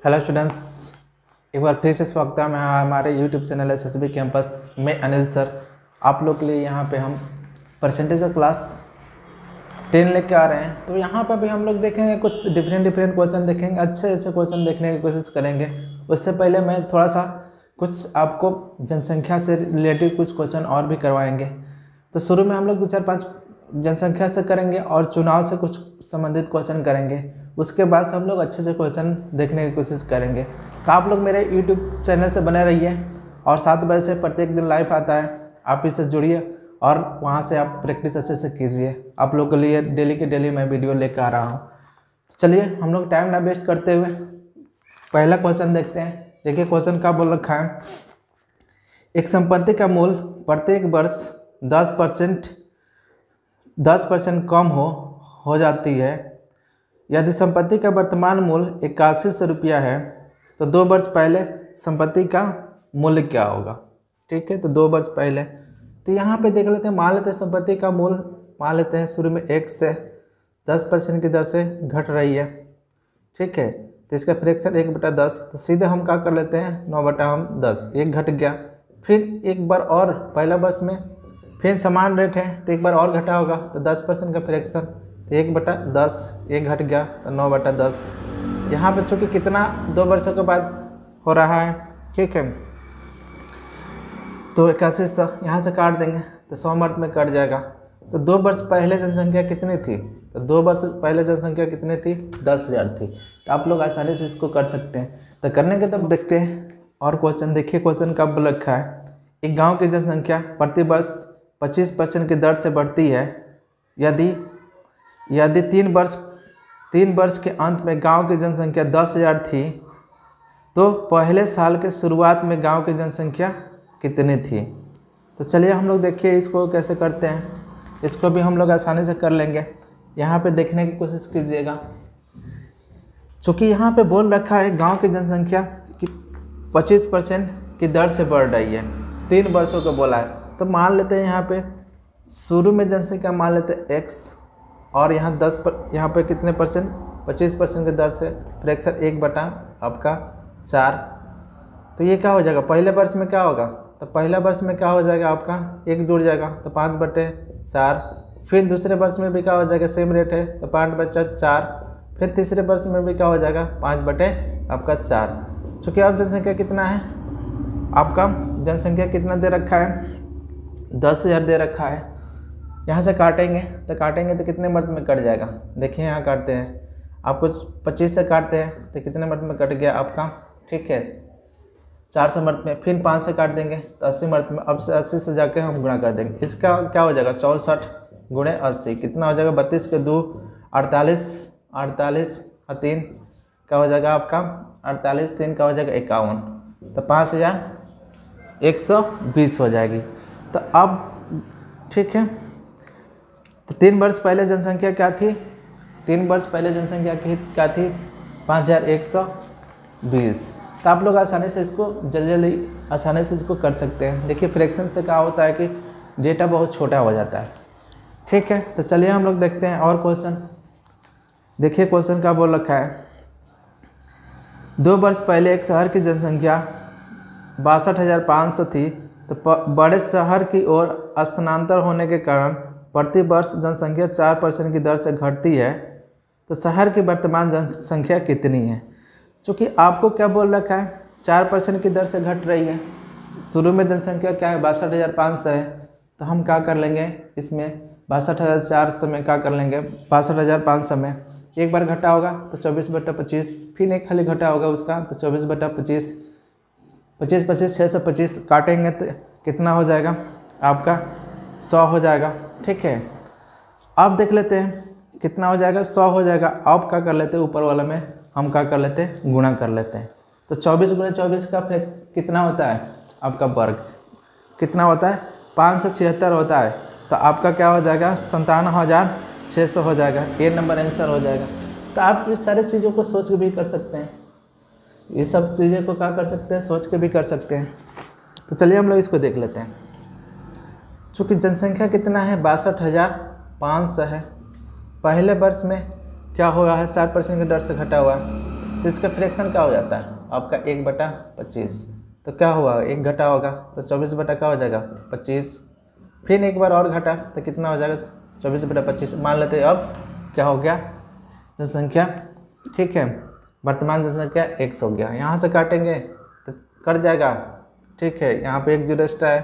Hello students, एक बार फिर से स्वागत है हमारे यूट्यूब चैनल एसएसबी कैंपस में। अनिल सर आप लोग के लिए यहाँ पे हम परसेंटेज का क्लास 10 लेके आ रहे हैं। तो यहाँ पर भी हम लोग देखेंगे कुछ डिफरेंट क्वेश्चन देखेंगे, अच्छे क्वेश्चन देखने की कोशिश करेंगे। उससे पहले मैं थोड़ा सा कुछ आपको जनसंख्या से रिलेटेड कुछ क्वेश्चन और भी करवाएंगे। तो शुरू में हम लोग 2-4-5 जनसंख्या से करेंगे और चुनाव से कुछ संबंधित क्वेश्चन करेंगे। उसके बाद हम लोग अच्छे से क्वेश्चन देखने की कोशिश करेंगे। तो आप लोग मेरे यूट्यूब चैनल से बने रहिए और 7 बजे से प्रत्येक दिन लाइव आता है, आप इससे जुड़िए और वहाँ से आप प्रैक्टिस अच्छे से कीजिए। आप लोग के लिए डेली के डेली मैं वीडियो लेकर आ रहा हूँ। तो चलिए हम लोग टाइम ना वेस्ट करते हुए पहला क्वेश्चन देखते हैं। देखिए क्वेश्चन क्या बोल रखा है। एक संपत्ति का मूल्य प्रत्येक वर्ष 10% कम हो जाती है। यदि संपत्ति का वर्तमान मूल्य 8100 रुपया है तो 2 वर्ष पहले संपत्ति का मूल्य क्या होगा। ठीक है, तो 2 वर्ष पहले। तो यहाँ पे देख लेते हैं, मान लेते हैं संपत्ति का मूल्य मान लेते हैं शुरू में 1 से 10% की दर से घट रही है। ठीक है, तो इसका फ्रैक्शन 1/10। तो सीधे हम क्या कर लेते हैं 9/10, 1 घट गया। फिर एक बार और पहला वर्ष में फिर समान रेट है तो एक बार और घटा होगा, तो 10% का फ्रैक्शन, तो 1/10, 1 घट गया तो 9/10। यहाँ पे चूँकि कितना 2 वर्षों के बाद हो रहा है। ठीक है, तो 8100 यहाँ से काट देंगे तो 100 मर्द में कट जाएगा। तो 2 वर्ष पहले जनसंख्या कितनी थी, तो 2 वर्ष पहले जनसंख्या कितनी थी 10,000 थी। तो आप लोग आसानी से इसको कर सकते हैं। तो करने के तब देखते हैं और क्वेश्चन। देखिए क्वेश्चन कब रखा है। एक गाँव की जनसंख्या प्रति वर्ष 25% की दर से बढ़ती है। यदि 3 वर्ष के अंत में गांव की जनसंख्या 10,000 थी तो पहले साल के शुरुआत में गांव की जनसंख्या कितनी थी। तो चलिए हम लोग देखिए इसको कैसे करते हैं। इसको भी हम लोग आसानी से कर लेंगे। यहाँ पे देखने की कोशिश कीजिएगा। चूँकि यहाँ पे बोल रखा है गांव की जनसंख्या कि 25% की दर से बढ़ रही है, 3 वर्षों का बोला है। तो मान लेते हैं यहाँ पे शुरू में जनसंख्या मान लेते हैं x और यहाँ 10 पर यहाँ पे कितने परसेंट 25% की दर से फ्रैक्शन 1/4। तो ये क्या हो जाएगा पहले वर्ष में क्या होगा, तो पहला वर्ष में क्या हो जाएगा आपका 1 जुड़ जाएगा तो 5/4। फिर दूसरे वर्ष में भी क्या हो जाएगा सेम रेट है तो 5/4। फिर तीसरे वर्ष में भी क्या हो जाएगा 5/4। चूँकि अब जनसंख्या कितना है आपका, जनसंख्या कितना दे रखा है 10,000 दे रखा है। यहाँ से काटेंगे तो कितने मर्द में कट जाएगा। देखिए यहाँ काटते हैं, आपको 25 से काटते हैं तो कितने मर्द में कट गया आपका। ठीक है, 400 मर्द में। फिर 5 से काट देंगे तो 80 मर्द में। अब से 80 से जाके हम गुणा कर देंगे। इसका क्या हो जाएगा 64 × 80 कितना हो जाएगा 32 के 2 48 और 3 क्या हो जाएगा आपका 48, 3 का हो जाएगा 51, तो 5120 हो जाएगी। तो अब ठीक है, तो 3 वर्ष पहले जनसंख्या क्या थी, 3 वर्ष पहले जनसंख्या क्या थी 5120। तो आप लोग आसानी से इसको जल्दी आसानी से इसको कर सकते हैं। देखिए फ्रैक्शन से क्या होता है कि डेटा बहुत छोटा हो जाता है। ठीक है, तो चलिए हम लोग देखते हैं और क्वेश्चन। देखिए क्वेश्चन क्या बोल रखा है। 2 वर्ष पहले एक शहर की जनसंख्या 62,500 थी, तो बड़े शहर की ओर स्थानांतर होने के कारण प्रति वर्ष जनसंख्या 4% की दर से घटती है। तो शहर की वर्तमान जनसंख्या कितनी है। चूँकि आपको क्या बोल रखा है 4% की दर से घट रही है। शुरू में जनसंख्या क्या है 62,500 है, तो हम क्या कर लेंगे इसमें 62,400 में क्या कर लेंगे 62,500 में एक बार घटा होगा तो 24/25। फिर एक खाली घटा होगा उसका तो 24/25। 25 625 काटेंगे तो कितना हो जाएगा आपका 100 हो जाएगा। ठीक है, अब देख लेते हैं कितना हो जाएगा 100 हो जाएगा। अब क्या कर लेते हैं ऊपर वाला में हम क्या कर लेते हैं गुणा कर लेते हैं। तो 24 × 24 का कितना होता है आपका वर्ग कितना होता है 576 होता है। तो आपका क्या हो जाएगा 57,600 हो जाएगा। ये नंबर आंसर हो जाएगा। तो आप इस सारी चीज़ों को सोच के भी कर सकते हैं, ये सब चीज़ें को क्या कर सकते हैं सोच के भी कर सकते हैं। तो चलिए हम लोग इसको देख लेते हैं। चूँकि जनसंख्या कितना है 62,500 है। पहले वर्ष में क्या हुआ है 4% की दर से घटा हुआ है। तो इसका फ्रैक्शन क्या हो जाता है आपका 1/25। तो क्या हुआ, 1 घटा होगा तो 24 बटा क्या हो जाएगा 25। फिर एक बार और घटा तो कितना हो जाएगा 24/25। मान लेते हैं अब क्या हो गया जनसंख्या, ठीक है, वर्तमान जनसंख्या x हो गया। यहाँ से काटेंगे तो कट जाएगा, ठीक है, यहाँ पे 1 जीरो एक्स्ट्रा है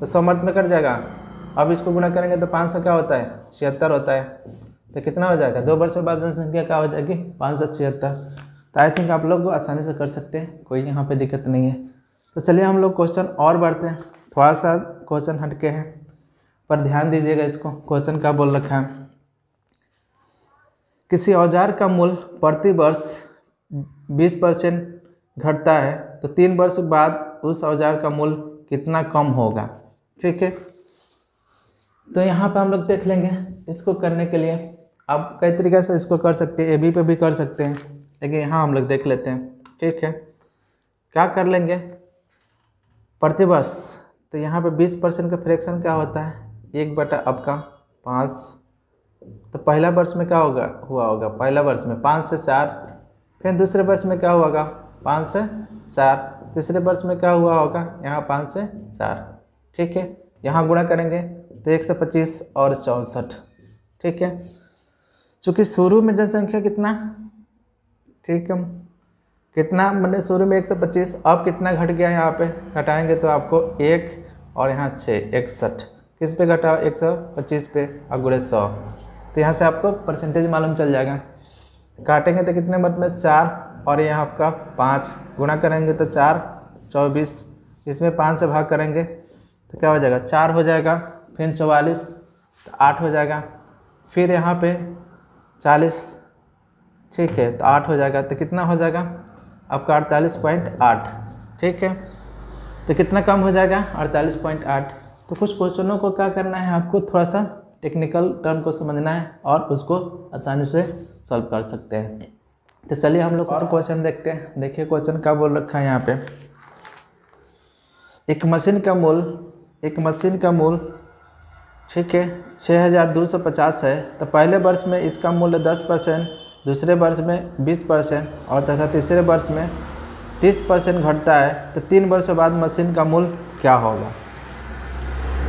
तो 100 मर्द में कट जाएगा। अब इसको गुणा करेंगे तो 500 क्या होता है 76 होता है। तो कितना हो जाएगा 2 वर्ष बाद जनसंख्या क्या हो जाएगी 576। तो आई थिंक आप लोग आसानी से कर सकते हैं, कोई यहाँ पे दिक्कत नहीं है। तो चलिए हम लोग क्वेश्चन और बढ़ते हैं, थोड़ा सा क्वेश्चन हटके हैं पर ध्यान दीजिएगा इसको। क्वेश्चन क्या बोल रखा है, किसी औजार का मूल्य प्रति वर्ष 20% घटता है तो 3 वर्ष बाद उस औजार का मूल्य कितना कम होगा, ठीक है। तो यहाँ पे हम लोग देख लेंगे इसको करने के लिए। आप कई तरीके से इसको कर सकते हैं, ए बी पे भी कर सकते हैं, लेकिन यहाँ हम लोग देख लेते हैं, ठीक है। क्या कर लेंगे प्रतिवर्ष, तो यहाँ पे 20% का फ्रैक्शन क्या होता है 1/5। तो पहला वर्ष में क्या हुआ होगा पहला वर्ष में 5 से 4, फिर दूसरे वर्ष में क्या हुआ होगा 5 से 4, तीसरे वर्ष में क्या हुआ होगा यहाँ 5 से 4, ठीक है। यहाँ गुणा करेंगे तो 125 और 64, ठीक है। चूँकि शुरू में जनसंख्या कितना, ठीक है, कितना मतलब शुरू में 125, अब कितना घट गया यहाँ पे घटाएंगे तो आपको 1 और यहाँ 6 61, किस पे घटा 125 पे और गुणे 100। तो यहाँ से आपको परसेंटेज मालूम चल जाएगा। काटेंगे तो कितने मत में 4 और यहाँ आपका 5, गुणा करेंगे तो 4 24, इसमें 5 से भाग करेंगे तो क्या हो जाएगा 4 हो जाएगा, फिर 44 तो 8 हो जाएगा, फिर यहाँ पे 40, ठीक है, तो 8 हो जाएगा। तो कितना हो जाएगा आपका 48.8, ठीक है। तो कितना कम हो जाएगा 48.8। तो कुछ क्वेश्चनों को क्या करना है आपको थोड़ा सा टेक्निकल टर्म को समझना है और उसको आसानी से सॉल्व कर सकते हैं। तो चलिए हम लोग और क्वेश्चन देखते हैं। देखिए क्वेश्चन क्या बोल रखा है यहाँ पे, एक मशीन का मूल्य ठीक है 6250 है। तो पहले वर्ष में इसका मूल्य 10%, दूसरे वर्ष में 20% और तथा तीसरे वर्ष में 30% घटता है। तो 3 वर्ष बाद मशीन का मूल्य क्या होगा।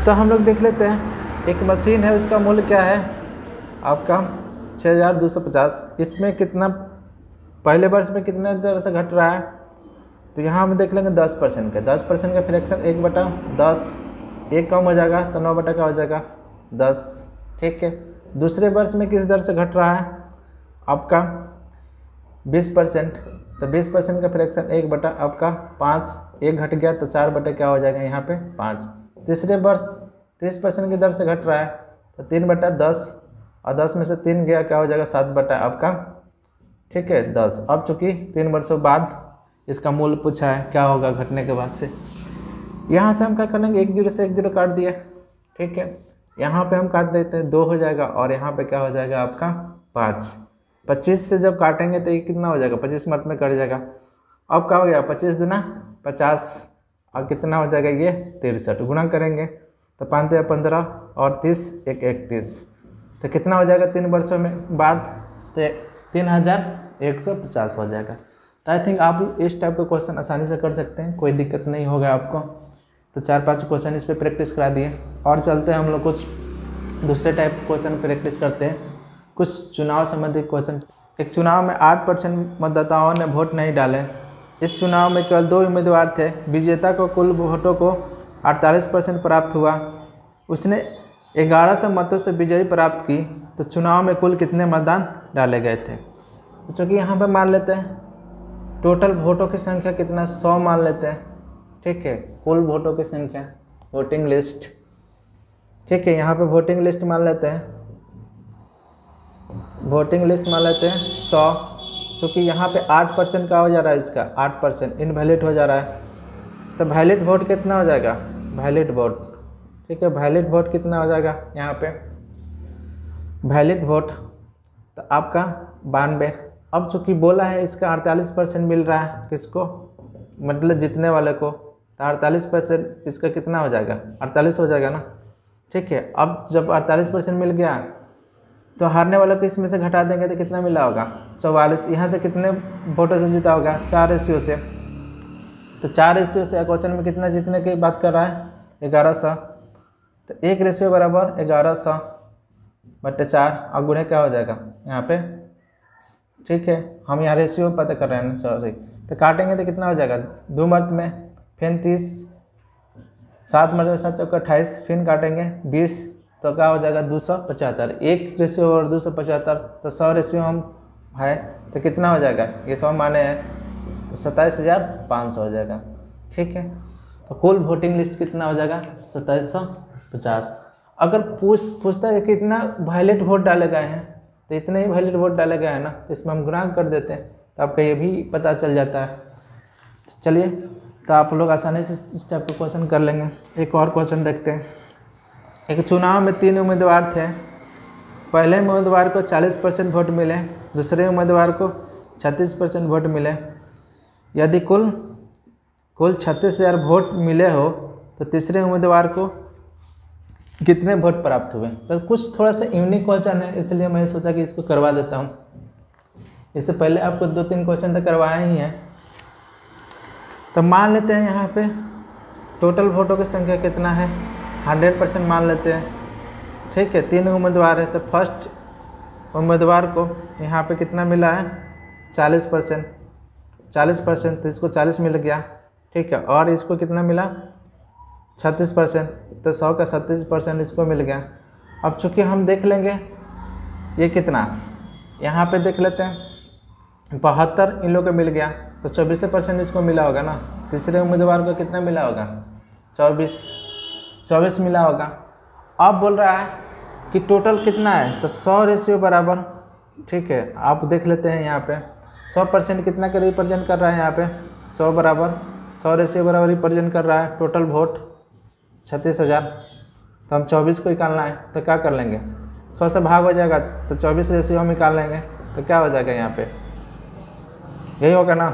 तो हम लोग देख लेते हैं, एक मशीन है उसका मूल्य क्या है आपका 6250। इसमें कितना पहले वर्ष में कितने दर से घट रहा है, तो यहाँ हम देख लेंगे 10% का। 10% का फ्रैक्शन 1/10, 1 कम हो जाएगा तो 9 बटा क्या हो जाएगा 10, ठीक है। दूसरे वर्ष में किस दर से घट रहा है आपका 20%, तो 20% का फ्रैक्शन 1/5, 1 घट गया तो 4 बटे क्या हो जाएगा यहाँ पे 5। तीसरे वर्ष 30% की दर से घट रहा है तो 3/10 और 10 में से 3 गया क्या हो जाएगा 7 बटा आपका, ठीक है 10। अब चूँकि 3 वर्षों बाद इसका मूल्य पूछा है क्या होगा घटने के बाद से। यहाँ से हम क्या करेंगे 1 जीरो से 1 जीरो काट दिया, ठीक है। यहाँ पे हम काट देते हैं 2 हो जाएगा और यहाँ पे क्या हो जाएगा आपका 5। 25 से जब काटेंगे तो ये कितना हो जाएगा 25 मर्द में कट जाएगा। अब क्या हो गया 25 दूना 50 और कितना हो जाएगा ये 63, गुणा करेंगे तो 5 या 15 और 30 1 31, तो कितना हो जाएगा 3 वर्षों में बाद, तो 3150 हो जाएगा। तो आई थिंक आप इस टाइप का क्वेश्चन आसानी से कर सकते हैं, कोई दिक्कत नहीं होगा आपको। तो 4-5 क्वेश्चन इस पे प्रैक्टिस करा दिए और चलते हैं हम लोग कुछ दूसरे टाइप क्वेश्चन प्रैक्टिस करते हैं। कुछ चुनाव संबंधी क्वेश्चन। एक चुनाव में 8% मतदाताओं ने वोट नहीं डाले। इस चुनाव में केवल 2 उम्मीदवार थे। विजेता को कुल वोटों को 48% प्राप्त हुआ। उसने 1100 मतों से विजयी प्राप्त की। तो चुनाव में कुल कितने मतदान डाले गए थे। तो चूँकि यहाँ पर मान लेते हैं टोटल वोटों की संख्या कितना 100 मान लेते हैं, ठीक है। कुल वोटों की संख्या वोटिंग लिस्ट, ठीक है। यहाँ पे वोटिंग लिस्ट मान लेते हैं, वोटिंग लिस्ट मान लेते हैं 100। चूँकि यहाँ पे 8% का हो जा रहा है, इसका 8% इनवैलिड हो जा रहा है। तो वैलिड वोट कितना हो जाएगा वैलिड वोट, ठीक है। वैलिड वोट कितना हो जाएगा यहाँ पे वैलिड वोट तो आपका 92। अब चूँकि बोला है इसका 48% मिल रहा है किसको, मतलब जीतने वाले को, तो 48% इसका कितना हो जाएगा 48 हो जाएगा ना, ठीक है। अब जब 48% मिल गया तो हारने वालों को इसमें से घटा देंगे तो कितना मिला होगा 44। यहाँ से कितने वोटों से जीता होगा 4 रेशियो से, तो 4 रेशियो से क्वेश्चन में कितना जीतने की बात कर रहा है 1100, तो 1 रेशियो बराबर 1100/4 और गुणे क्या हो जाएगा यहाँ पे, ठीक है हम यहाँ रेशियो पता कर रहे हैं ना, सॉरी, तो काटेंगे तो कितना हो जाएगा 2 मर्द में, फिर 30, 7 मर्द 7 चौका 28, फिर काटेंगे 20, तो क्या हो जाएगा 275। 1 रेशियो और 275, तो 100 रेशियो हम है तो कितना हो जाएगा, ये 100 माने हैं तो 27,500 हो जाएगा, ठीक है। तो कुल वोटिंग लिस्ट कितना हो जाएगा 2750। अगर पूछता है कि कितना वैलिड वोट डाले गए हैं, तो इतने ही वैलिड वोट डाले गए हैं ना, तो इसमें हम गुणा कर देते हैं तो आपका ये भी पता चल जाता है। तो चलिए, तो आप लोग आसानी से इस टाइप का क्वेश्चन कर लेंगे। एक और क्वेश्चन देखते हैं। एक चुनाव में 3 उम्मीदवार थे। पहले उम्मीदवार को 40% वोट मिले, दूसरे उम्मीदवार को 36% वोट मिले। यदि कुल 36,000 वोट मिले हो तो तीसरे उम्मीदवार को कितने वोट प्राप्त हुए। तो कुछ थोड़ा सा यूनिक क्वेश्चन है, इसलिए मैंने सोचा कि इसको करवा देता हूँ। इससे पहले आपको 2-3 क्वेश्चन तो करवाए ही हैं। तो मान लेते हैं यहाँ पे टोटल वोटों की संख्या कितना है, 100% मान लेते हैं, ठीक है। 3 उम्मीदवार है, तो फर्स्ट उम्मीदवार को यहाँ पे कितना मिला है 40%, तो इसको 40 मिल गया, ठीक है। और इसको कितना मिला 36%, तो 100 का 37% इसको मिल गया। अब चूँकि हम देख लेंगे ये कितना, यहाँ पे देख लेते हैं 72 इन लोग को मिल गया, तो 24% इसको मिला होगा ना। तीसरे उम्मीदवार को कितना मिला होगा 24 मिला होगा। अब बोल रहा है कि टोटल कितना है, तो 100 रेशियो बराबर, ठीक है। आप देख लेते हैं यहाँ पे 100% कितना का रिप्रेजेंट कर रहा है, यहाँ पे 100 बराबर 100 रेशियो बराबर रिप्रेजेंट कर रहा है टोटल वोट 36,000। तो हम 24 को निकालना है, तो क्या कर लेंगे 100 से भाग हो जाएगा, तो 24 रेशियो हम निकाल लेंगे, तो क्या हो जाएगा यहाँ पे यही होगा ना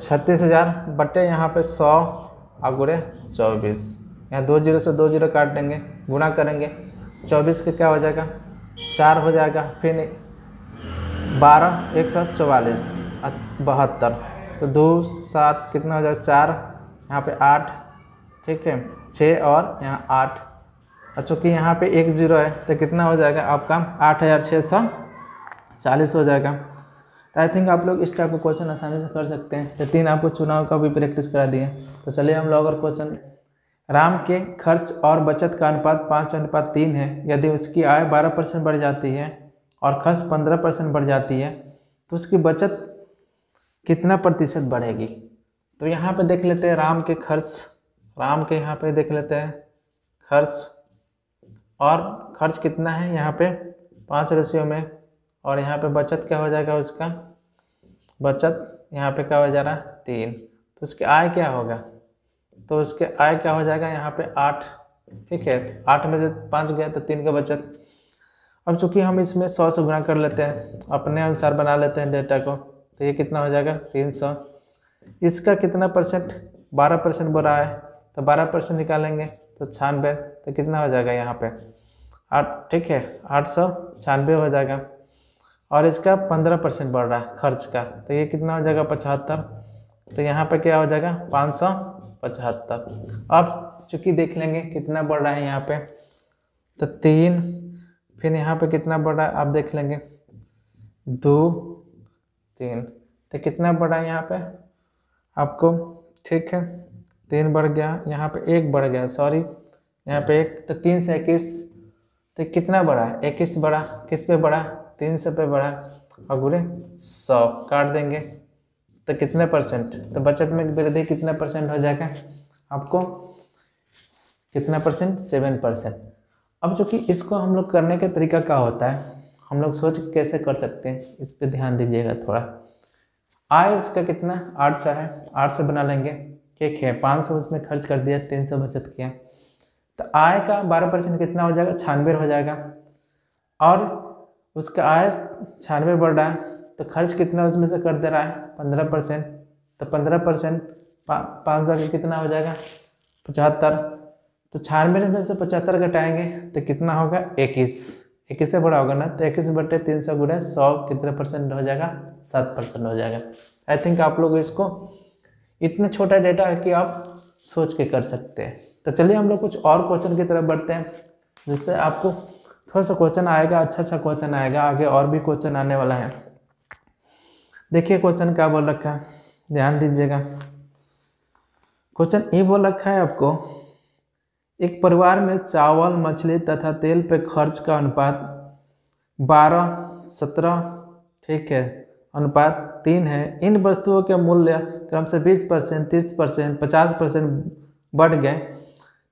36,000 बटे यहाँ पे 100 और गुणे 24। यहाँ 2 जीरो से 2 जीरो काट देंगे, गुणा करेंगे 24 के क्या हो जाएगा 4 हो जाएगा, फिर 12 144 72, तो 2 7 कितना हो जाएगा 4, यहाँ पे 8, ठीक है 6 और यहाँ 8। और चूँकि यहाँ पे 1 जीरो है तो कितना हो जाएगा आपका 8,640 हो जाएगा। तो आई थिंक आप लोग इस टाइप का क्वेश्चन आसानी से कर सकते हैं। तो 3 आपको चुनाव का भी प्रैक्टिस करा दिए। तो चलिए हम लोग और क्वेश्चन, राम के खर्च और बचत का अनुपात 5:3 है। यदि उसकी आय 12% बढ़ जाती है और खर्च 15% बढ़ जाती है तो उसकी बचत कितना प्रतिशत बढ़ेगी। तो यहाँ पे देख लेते हैं राम के यहाँ पे देख लेते हैं खर्च, और खर्च कितना है यहाँ पे 5 रेशियो में, और यहाँ पे बचत क्या हो जाएगा उसका, बचत यहाँ पे क्या हो जा रहा है 3, तो उसकी आय क्या होगा, तो उसके आय क्या हो जाएगा यहाँ पे 8, ठीक है। 8 में से 5 गया तो 3 का बचत। अब चूँकि हम इसमें 100 से गुणा कर लेते हैं, अपने अनुसार बना लेते हैं डेटा को, तो ये कितना हो जाएगा 300। इसका कितना परसेंट 12% बढ़ा है, तो 12% निकालेंगे तो 96, तो कितना हो जाएगा यहाँ पे 8, ठीक है 896 हो जाएगा। और इसका 15% बढ़ रहा है खर्च का, तो ये कितना हो जाएगा 75, तो यहाँ पे क्या हो जाएगा 575। अब चूँकि देख लेंगे कितना बढ़ रहा है यहाँ पे, तो 3, फिर यहाँ पे कितना बढ़ रहा है आप देख लेंगे 2 3, तो कितना बढ़ा है यहाँ पे आपको, ठीक है 3 बढ़ गया, यहाँ पे 1 बढ़ गया, सॉरी यहाँ पे 1, तो 3 से 21, तो कितना बढ़ा 21 बढ़ा, किस पे बढ़ा 300 पे बढ़ा, और गुणे 100 काट देंगे तो कितने परसेंट, तो बचत में वृद्धि कितना परसेंट हो जाएगा आपको, कितना परसेंट 7%। अब चूँकि इसको हम लोग करने का तरीका क्या होता है, हम लोग सोच के कैसे कर सकते हैं इस पे ध्यान दीजिएगा थोड़ा। आय उसका कितना 800 है, 800 बना लेंगे, ठीक है 500 उसमें खर्च कर दिया, 300 बचत किया, तो आय का 12% कितना हो जाएगा 96 हो जाएगा। और उसका आय 96 बढ़ रहा है, तो खर्च कितना उसमें से कर दे रहा है 15%, तो 15% 500 का कितना हो जाएगा 75, तो 96 में से 75 घटाएंगे तो कितना होगा 21, 21 से बड़ा होगा ना, तो 21/300 गुणे 100 कितने परसेंट हो जाएगा, 7% हो जाएगा। आई थिंक आप लोग इसको, इतना छोटा डेटा है कि आप सोच के कर सकते हैं। तो चलिए हम लोग कुछ और क्वेश्चन की तरफ बढ़ते हैं, जिससे आपको थोड़ा सा क्वेश्चन आएगा, अच्छा क्वेश्चन आएगा, आगे और भी क्वेश्चन आने वाला है। देखिए क्वेश्चन क्या बोल रखा है, ध्यान दीजिएगा। क्वेश्चन ये बोल रखा है आपको, एक परिवार में चावल, मछली तथा तेल पे खर्च का अनुपात 12-17, ठीक है, अनुपात 3 है। इन वस्तुओं के मूल्य क्रम से 20%, 30%, 50% बढ़ गए।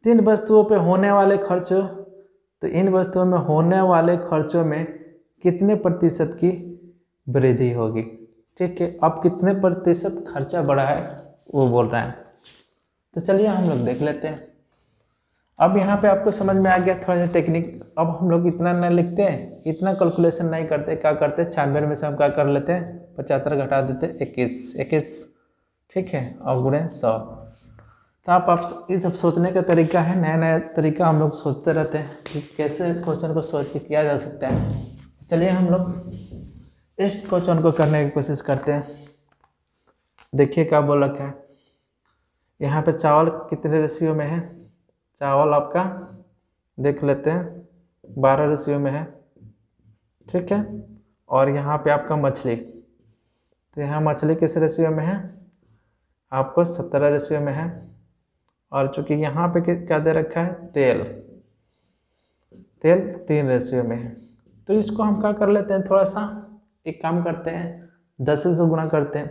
तीन वस्तुओं पे होने वाले खर्च, तो इन वस्तुओं में होने वाले खर्चों में कितने प्रतिशत की वृद्धि होगी, ठीक है। अब कितने प्रतिशत खर्चा बढ़ा है वो बोल रहा है। तो चलिए हम लोग देख लेते हैं। अब यहाँ पे आपको समझ में आ गया थोड़ा सा टेक्निक। अब हम लोग इतना नहीं लिखते हैं, इतना कैलकुलेशन नहीं करते, क्या करते हैं 96 में से हम क्या कर लेते हैं, 75 घटा देते 21, ठीक है, और गुणे 100। तो आप ये सब सोचने का तरीका है, नया नया तरीका हम लोग सोचते रहते हैं कि कैसे क्वेश्चन को सोच के किया जा सकता है। चलिए हम लोग इस क्वेश्चन को करने की कोशिश करते हैं। देखिए क्या बोल रखा है यहाँ पे, चावल कितने रेशियो में है, चावल आपका देख लेते हैं 12 रेशियो में है, ठीक है। और यहाँ पे आपका मछली, तो यहाँ मछली किस रेशियो में है, आपको 17 रेशियो में है। और चूंकि यहाँ पे क्या दे रखा है, तेल 3 रेशियो में है। तो इसको हम क्या कर लेते हैं, थोड़ा सा एक काम करते हैं, 10 से गुणा करते हैं,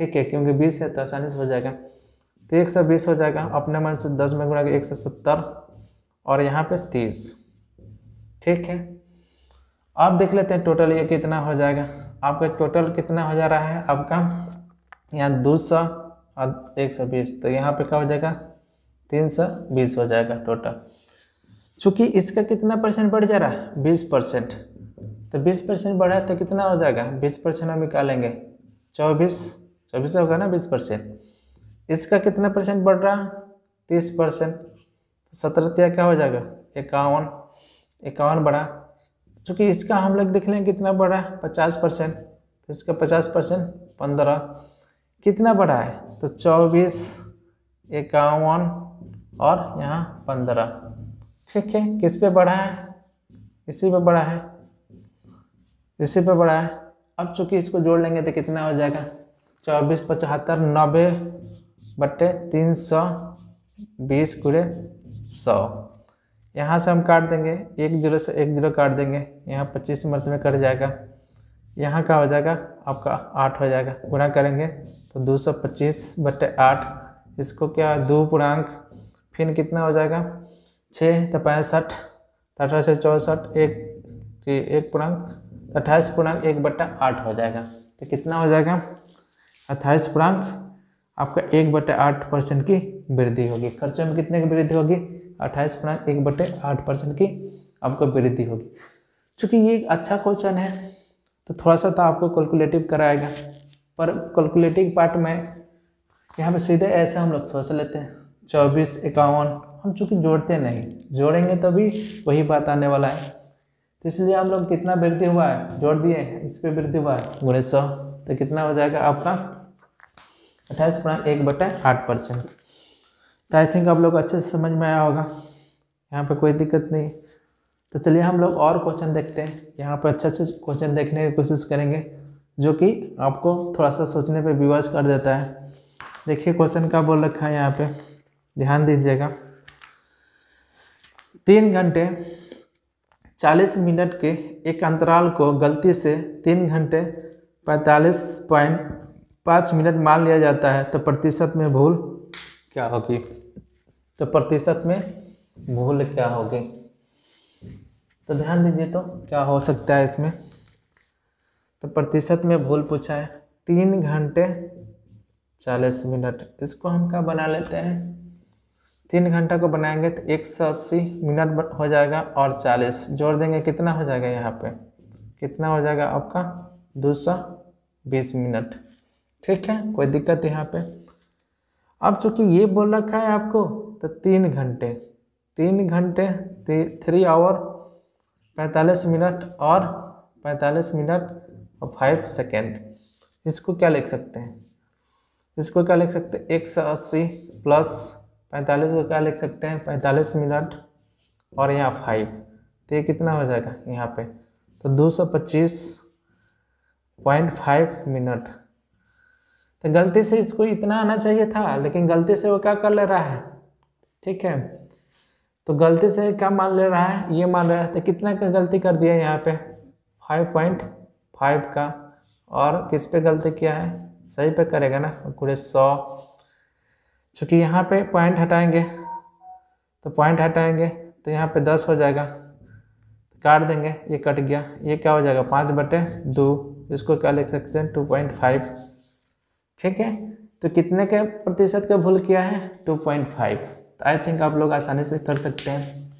ठीक है, क्योंकि 20 है तो आसानी से हो जाएगा। तो 120 हो जाएगा, अपने मन से 10 में गुणा के 170, और यहाँ पे 30, ठीक है। अब देख लेते हैं टोटल ये कितना हो जाएगा। आपका टोटल कितना हो जा रहा है, आपका यहाँ 200 और 120, तो यहाँ पे क्या हो जाएगा 320 हो जाएगा टोटल। चूँकि इसका कितना परसेंट बढ़ जा रहा है, 20%, तो 20% बढ़ा तो कितना हो जाएगा, 20% हम निकालेंगे 24 होगा ना 20%। इसका कितना परसेंट बढ़ रहा है, 30%, 17 क्या हो जाएगा 51 बढ़ा। चूँकि इसका हम लोग देख लें कितना बढ़ा है 50%, तो इसका 50% 15 कितना बढ़ा है, तो 24, 51 और यहाँ 15, ठीक है। किस पे बढ़ा है, इसी पे बढ़ा है, इसी पे बढ़ा है। अब चूँकि इसको जोड़ लेंगे तो कितना हो जाएगा, 24, 75, 90/320 गुणे 100। यहाँ से हम काट देंगे, 1 0 से 1 0 काट देंगे, यहाँ 25 मर्द में कट जाएगा, यहाँ का हो जाएगा आपका 8 हो जाएगा। गुणा करेंगे तो 225/8, इसको क्या 2 पूर्णांक, फिर कितना हो जाएगा 6 तो 65, 18 से 64, 1 पूर्णांक 28 पूर्णांक 1/8 हो जाएगा। तो कितना हो जाएगा 28 पूर्णांक आपका 1/8% की वृद्धि होगी। खर्चे में कितने की वृद्धि होगी, 28 पूर्णांक 1/8% की आपको वृद्धि होगी। चूँकि ये एक अच्छा क्वेश्चन है तो थोड़ा सा तो आपको कैलकुलेटिव कराएगा, पर कैलकुलेटिव पार्ट में यहाँ पे सीधे ऐसे हम लोग सोच लेते हैं 24, 51, हम चूँकि जोड़ते नहीं, जोड़ेंगे तभी वही बात आने वाला है। तो इसलिए हम लोग कितना वृद्धि हुआ है, जोड़ दिए, इस पर वृद्धि हुआ है गुणे 100, तो कितना हो जाएगा आपका 28 पूर्णांक 1/8%। तो आई थिंक आप लोग अच्छे से समझ में आया होगा, यहाँ पे कोई दिक्कत नहीं। तो चलिए हम लोग और क्वेश्चन देखते हैं। यहाँ पे अच्छे से क्वेश्चन देखने की कोशिश करेंगे जो कि आपको थोड़ा सा सोचने पे विवश कर देता है। देखिए क्वेश्चन क्या बोल रखा है यहाँ पे, ध्यान दीजिएगा। 3 घंटे 40 मिनट के एक अंतराल को गलती से 3 घंटे 45.5 मिनट मान लिया जाता है, तो प्रतिशत में भूल क्या होगी, तो प्रतिशत में भूल क्या होगी। तो ध्यान दीजिए तो क्या हो सकता है इसमें, तो प्रतिशत में भूल पूछा है 3 घंटे 40 मिनट, इसको हम क्या बना लेते हैं, 3 घंटा को बनाएंगे तो 180 मिनट हो जाएगा, और 40 जोड़ देंगे कितना हो जाएगा, यहाँ पे कितना हो जाएगा आपका 220 मिनट, ठीक है, कोई दिक्कत यहाँ पे। अब चूँकि ये बोल रखा है आपको तो 3 घंटे 3 आवर 45 मिनट और 45 मिनट और 5 सेकेंड। इसको क्या लिख सकते हैं, इसको क्या लिख सकते हैं, 180 प्लस 45 को क्या लिख सकते हैं, 45 मिनट और यहाँ 5, तो ये कितना हो जाएगा यहाँ पे, तो 225.5 मिनट। तो गलती से इसको इतना आना चाहिए था, लेकिन गलती से वो क्या कर ले रहा है, ठीक है, तो गलती से क्या मान ले रहा है, ये मान रहा है, तो कितना का गलती कर दिया यहाँ पे 5.5 का, और किस पे गलती किया है, सही पे करेगा ना, पूरे 100, चूँकि यहाँ पे पॉइंट हटाएंगे तो पॉइंट हटाएंगे तो यहाँ पे 10 हो जाएगा, काट देंगे, ये कट गया, ये क्या हो जाएगा 5/2, इसको क्या लिख सकते हैं 2.5, ठीक है। तो कितने के प्रतिशत का भूल किया है, 2.5। तो आई थिंक आप लोग आसानी से कर सकते हैं,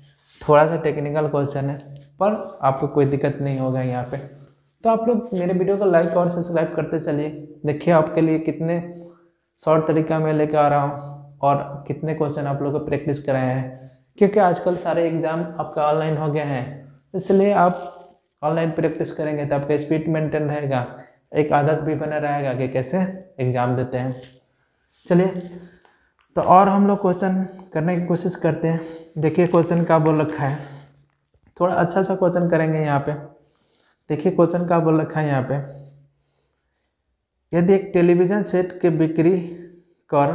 थोड़ा सा टेक्निकल क्वेश्चन है पर आपको कोई दिक्कत नहीं होगा यहाँ पे। तो आप लोग मेरे वीडियो को लाइक और सब्सक्राइब करते चलिए, देखिए आपके लिए कितने शॉर्ट तरीका मैं लेकर आ रहा हूँ और कितने क्वेश्चन आप लोग को प्रैक्टिस कराए हैं, क्योंकि आजकल सारे एग्ज़ाम आपका ऑनलाइन हो गए हैं, इसलिए आप ऑनलाइन प्रैक्टिस करेंगे तो आपका स्पीड मेंटेन रहेगा, एक आदत भी बना रहेगा कि कैसे एग्ज़ाम देते हैं। चलिए तो और हम लोग क्वेश्चन करने की कोशिश करते हैं। देखिए क्वेश्चन क्या बोल रखा है, थोड़ा अच्छा सा क्वेश्चन करेंगे यहाँ पे। देखिए क्वेश्चन क्या बोल रखा है यहाँ पे, यदि एक टेलीविज़न सेट के बिक्री कर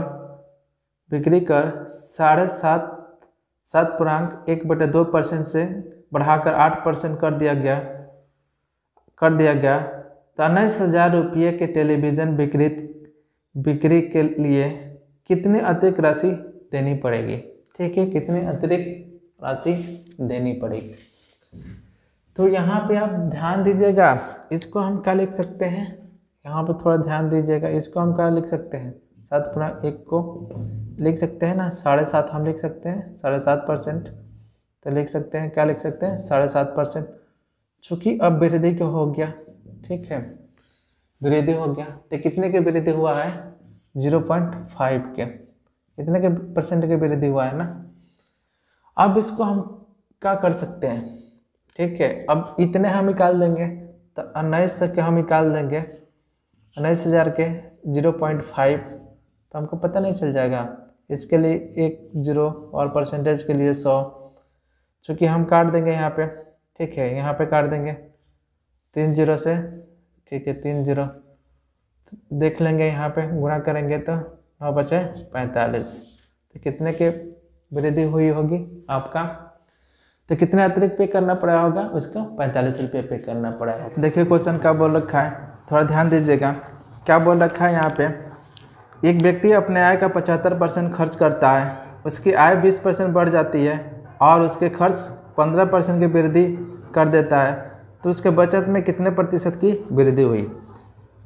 7.1/2% से बढ़ाकर 8% कर दिया गया तो 19,000 रुपये के टेलीविज़न बिक्री के लिए कितनी अतिरिक्त राशि देनी पड़ेगी, ठीक है, कितनी अतिरिक्त राशि देनी पड़ेगी। तो यहाँ पे आप ध्यान दीजिएगा, इसको हम क्या लिख सकते हैं, यहाँ पे थोड़ा ध्यान दीजिएगा, इसको हम क्या लिख सकते हैं, 7.1 को लिख सकते हैं ना 7.5, हम लिख सकते हैं 7.5%, तो लिख सकते हैं, क्या लिख सकते हैं 7.5%, चूँकि अब वृद्धि का हो गया, ठीक है, वृद्धि हो गया, तो कितने के वृद्धि हुआ है 0.5 के, कितने के परसेंट के वृद्धि हुआ है ना। अब इसको हम क्या कर सकते हैं, ठीक है, अब इतने हम निकाल देंगे तो 19 के हम निकाल देंगे, 19,000 के 0.5, तो हमको पता नहीं चल जाएगा, इसके लिए 1 0 और परसेंटेज के लिए 100, चूँकि हम काट देंगे यहाँ पे, ठीक है, यहाँ पे काट देंगे 3 0 से, ठीक है, 3 0 देख लेंगे, यहाँ पे गुणा करेंगे तो 9 बचे 45, तो कितने के वृद्धि हुई होगी आपका, तो कितने अतिरिक्त पे करना पड़ा होगा, उसको 45 रुपये पे करना पड़ा है। देखिए क्वेश्चन क्या बोल रखा है, थोड़ा ध्यान दीजिएगा, क्या बोल रखा है यहाँ पे, एक व्यक्ति अपने आय का 75% खर्च करता है, उसकी आय 20% बढ़ जाती है और उसके खर्च 15% की वृद्धि कर देता है, तो उसके बचत में कितने प्रतिशत की वृद्धि हुई।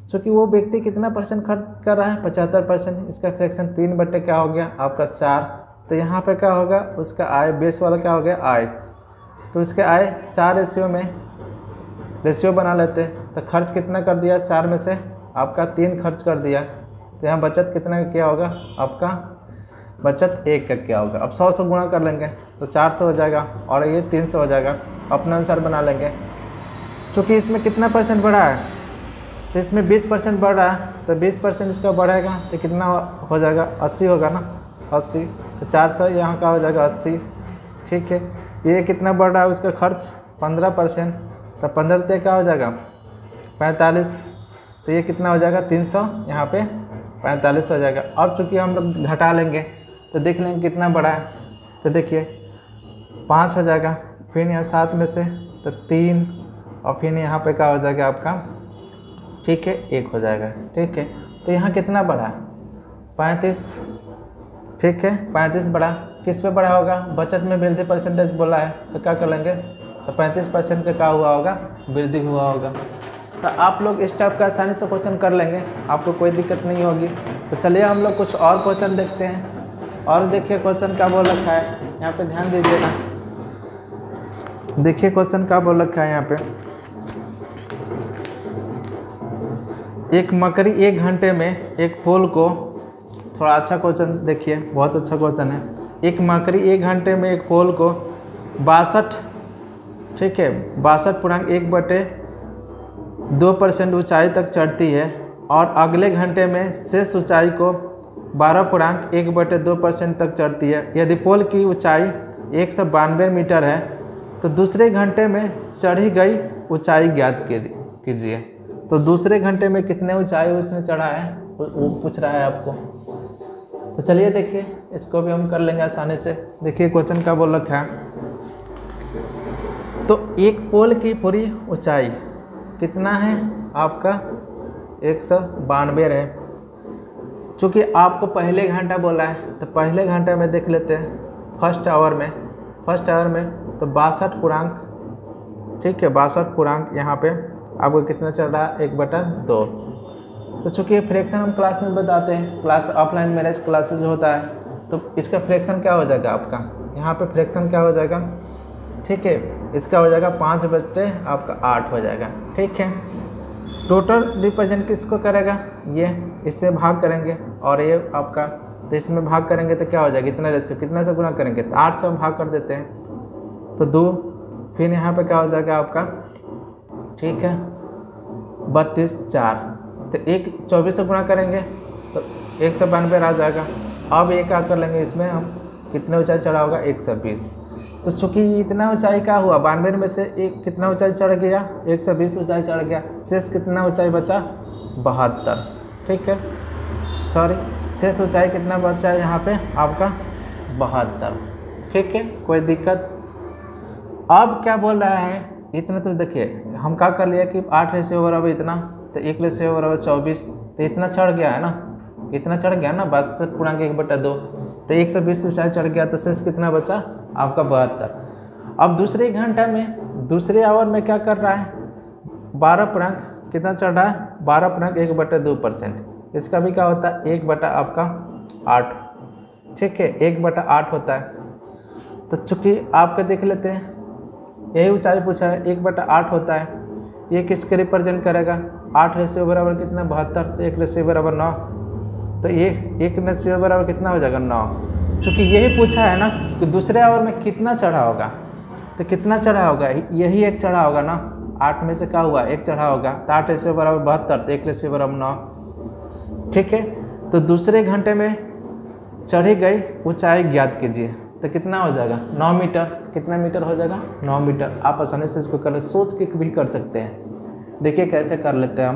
क्योंकि वो व्यक्ति कितना परसेंट खर्च कर रहा है 75%, इसका फ्रैक्शन 3 क्या हो गया आपका 4, तो यहाँ पे क्या होगा उसका आय बेस वाला क्या हो गया आय, तो उसके आय 4 रेशियो बना लेते, तो खर्च कितना कर दिया 4 में से आपका 3 खर्च कर दिया, तो यहाँ बचत कितना का क्या होगा आपका बचत 1 का क्या होगा। अब 100 से गुणा कर लेंगे तो 400 हो जाएगा और ये 300 हो जाएगा, अपने अनुसार बना लेंगे। चूँकि इसमें कितना परसेंट बढ़ा है, तो इसमें 20% बढ़ रहा है, तो 20% इसका बढ़ेगा तो कितना हो जाएगा 80 होगा ना 80, तो 400 यहाँ का हो जाएगा 80, ठीक है। ये कितना बढ़ रहा है उसका खर्च 15%, तो 15 रुपये क्या हो जाएगा 45, तो ये कितना हो जाएगा 300, यहाँ पे 45 हो जाएगा। अब चूँकि हम लोग घटा लेंगे तो देख लेंगे कितना बढ़ा है, तो देखिए 5 हो जाएगा, फिर यहाँ 7 में से तो 3, और फिर यहाँ पे क्या हो जाएगा आपका, ठीक है 1 हो जाएगा, ठीक है। तो यहाँ कितना बढ़ा 35, ठीक है 35 बढ़ा, किस पे बढ़ा होगा बचत में वृद्धि परसेंटेज बोला है, तो क्या कर लेंगे, तो 35% का क्या हुआ होगा वृद्धि हुआ होगा। तो आप लोग इस टाइप का आसानी से क्वेश्चन कर लेंगे, आपको कोई दिक्कत नहीं होगी। तो चलिए हम लोग कुछ और क्वेश्चन देखते हैं, और देखिए क्वेश्चन क्या बोल रखा है, यहाँ पे ध्यान दीजिएगा। देखिए क्वेश्चन क्या बोल रखा है यहाँ पे, एक मकड़ी 1 घंटे में एक फूल को, थोड़ा अच्छा क्वेश्चन देखिए, बहुत अच्छा क्वेश्चन है। एक मकड़ी 1 घंटे में एक फूल को 62 ठीक है, 62.1/2% ऊंचाई तक चढ़ती है और अगले घंटे में शेष ऊंचाई को 12.1/2% तक चढ़ती है। यदि पोल की ऊंचाई 192 मीटर है तो दूसरे घंटे में चढ़ी गई ऊंचाई ज्ञात कीजिए। तो दूसरे घंटे में कितने ऊंचाई उसने चढ़ा है वो पूछ रहा है आपको। तो चलिए देखिए, इसको भी हम कर लेंगे आसानी से। देखिए क्वेश्चन क्या बोल रखा है, तो एक पोल की पूरी ऊंचाई कितना है आपका 192 है। चूँकि आपको पहले घंटा बोला है तो पहले घंटे में देख लेते हैं। फर्स्ट आवर में तो 62 ठीक है, 62 यहाँ पे आपको कितना चल रहा है 1/2। तो चूँकि फ्रैक्शन हम क्लास में बताते हैं, क्लास ऑफलाइन मैनेज क्लासेज होता है, तो इसका फ्रैक्शन क्या हो जाएगा आपका, यहाँ पे फ्रैक्शन क्या हो जाएगा, ठीक है, इसका हो जाएगा 5/8 हो जाएगा। ठीक है, टोटल रिप्रेजेंट किसको करेगा, ये इससे भाग करेंगे और ये आपका, तो इसमें भाग करेंगे तो क्या हो जाएगा, इतना रेशियो कितना से गुना करेंगे तो 8 से हम भाग कर देते हैं तो 2, फिर यहाँ पे क्या हो जाएगा आपका, ठीक है 32 4, तो 24 से गुना करेंगे तो 192 आ जाएगा। अब ये क्या कर लेंगे, इसमें हम कितने ऊंचाई चढ़ा होगा 120। तो चूँकि इतना ऊंचाई क्या हुआ 92 में से एक कितना ऊंचाई चढ़ गया 120 ऊंचाई चढ़ गया, शेष कितना ऊंचाई बचा 72। ठीक है, सॉरी शेष ऊंचाई कितना बचा है यहाँ पे आपका 72। ठीक है, कोई दिक्कत। अब क्या बोल रहा है, इतना तो देखिए हम क्या कर लिया कि 8 रेशियो बराबर इतना, तो 1 रेशियो बराबर 24, तो इतना चढ़ गया है ना, इतना चढ़ गया ना 62.1/2, तो 120 ऊंचाई चढ़ गया, तो शेष कितना बचा आपका 72। अब दूसरे घंटा में दूसरे आवर में क्या कर रहा है 12 कितना चढ़ रहा है 12.1/2%। इसका भी क्या होता है 1/8। ठीक है, 1/8 होता है। तो चूँकि आपका देख लेते हैं, यही ऊंचाई पूछा है 1/8 होता है। ये किसके रिप्रेजेंट करेगा, 8 रेशियो बराबर कितना 72, तो 1 रेशियो बराबर 9, तो ये 1 रेशियो बराबर कितना हो जाएगा 9। चूँकि यही पूछा है ना कि दूसरे आवर में कितना चढ़ा होगा, तो कितना चढ़ा होगा, यही एक चढ़ा होगा ना, 8 में से क्या हुआ 1 चढ़ा होगा, तो 8 रेशियो बराबर 72, तो 1 रेशियो बराबर 9। ठीक है, तो दूसरे घंटे में चढ़ी गई ऊंचाई ज्ञात कीजिए, तो कितना हो जाएगा 9 मीटर। कितना मीटर हो जाएगा 9 मीटर। आप आसानी से इसको कर सोच के भी कर सकते हैं। देखिए कैसे कर लेते हैं हम।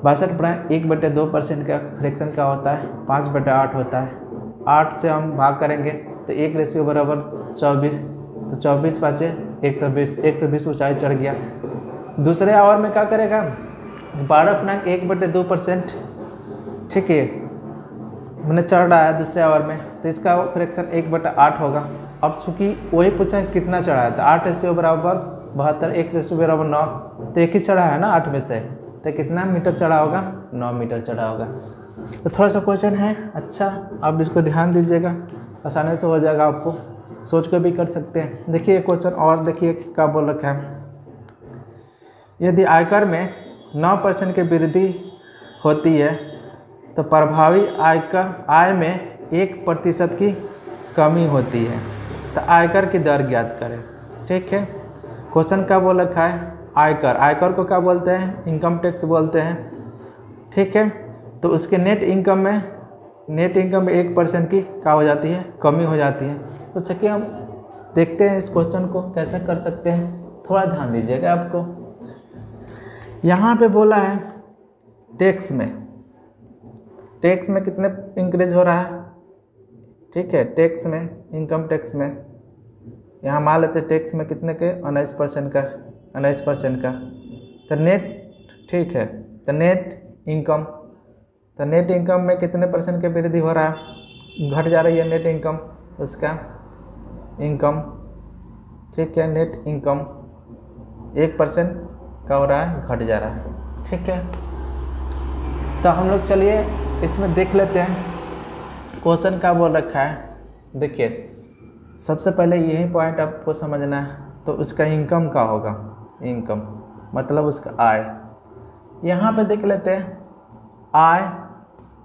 62.1/2% का फ्रैक्शन क्या होता है 5/8 होता है। 8 से हम भाग करेंगे तो 1 रेशियो बराबर 24, तो 24 पाँचे 120 ऊंचाई चढ़ गया। दूसरे आवर में क्या करेगा 12.1/2%। ठीक है, मैंने चढ़ रहा है दूसरे आवर में, तो इसका फ्रैक्शन 1/8 होगा। अब चूँकि वही पूछा है कितना चढ़ा है, तो 8 रेशियो बराबर 72, 1 रेशियो बराबर 9, तो एक ही चढ़ा है ना 8 में से, तो कितना मीटर चढ़ा होगा 9 मीटर चढ़ा होगा। तो थोड़ा सा क्वेश्चन है अच्छा, आप इसको ध्यान दीजिएगा, आसानी से हो जाएगा, आपको सोच कर भी कर सकते हैं। देखिए क्वेश्चन और देखिए क्या बोल रखा है, यदि आयकर में 9% की वृद्धि होती है तो प्रभावी आय में 1% की कमी होती है, तो आयकर की दर ज्ञात करें। ठीक है, क्वेश्चन क्या बोल रखा है आयकर को क्या बोलते हैं इनकम टैक्स बोलते हैं। ठीक है, तो उसके नेट इनकम में 1% की क्या हो जाती है कमी हो जाती है। तो चलिए हम देखते हैं इस क्वेश्चन को कैसे कर सकते हैं, थोड़ा ध्यान दीजिएगा। आपको यहाँ पे बोला है टैक्स में कितने इंक्रीज हो रहा है। ठीक है, टैक्स में इनकम टैक्स में यहाँ मान लेते हैं टैक्स में कितने के 19% का, तो नेट, ठीक है, तो नेट इनकम में कितने % की वृद्धि हो रहा है, घट जा रही है नेट इनकम, उसका इनकम। ठीक है, नेट इनकम 1% का हो रहा है, घट जा रहा है। ठीक है, तो हम लोग चलिए इसमें देख लेते हैं क्वेश्चन क्या बोल रखा है। देखिए सबसे पहले यही पॉइंट आपको समझना है, तो उसका इनकम क्या होगा, इनकम मतलब उसका आय। यहाँ पे देख लेते हैं आय,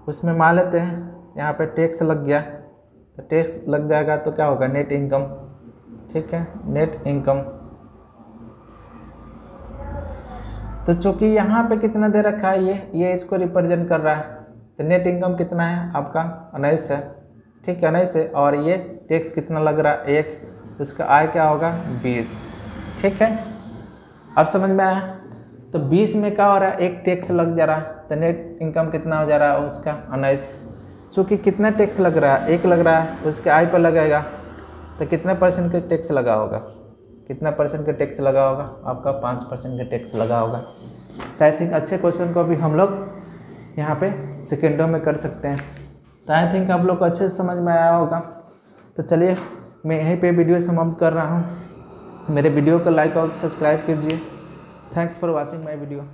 उसमें मान लेते हैं यहाँ पे टैक्स लग गया, तो टैक्स लग जाएगा तो क्या होगा नेट इनकम। ठीक है, नेट इनकम तो चूँकि यहाँ पे कितना दे रखा है, ये इसको रिप्रेजेंट कर रहा है, तो नेट इनकम कितना है आपका 19 है, ठीक है 19 है, और ये टैक्स कितना लग रहा है 1, तो इसका आय क्या होगा 20, ठीक है। अब समझ में आया। तो 20 में क्या हो रहा है, एक टैक्स लग जा रहा है, तो नेट इनकम कितना हो जा रहा है उसका 19। चूँकि कितना टैक्स लग रहा है, 1 लग रहा है, उसके आय पर लगेगा, तो कितने परसेंट का टैक्स लगा होगा, कितना परसेंट का टैक्स लगा होगा आपका 5% का टैक्स लगा होगा। तो आई थिंक अच्छे क्वेश्चन को भी हम लोग यहाँ पे सेकेंडों में कर सकते हैं। तो आई थिंक आप लोग को अच्छे से समझ में आया होगा। तो चलिए मैं यहीं पे वीडियो समाप्त कर रहा हूँ। मेरे वीडियो को लाइक और सब्सक्राइब कीजिए। Thanks for watching my video.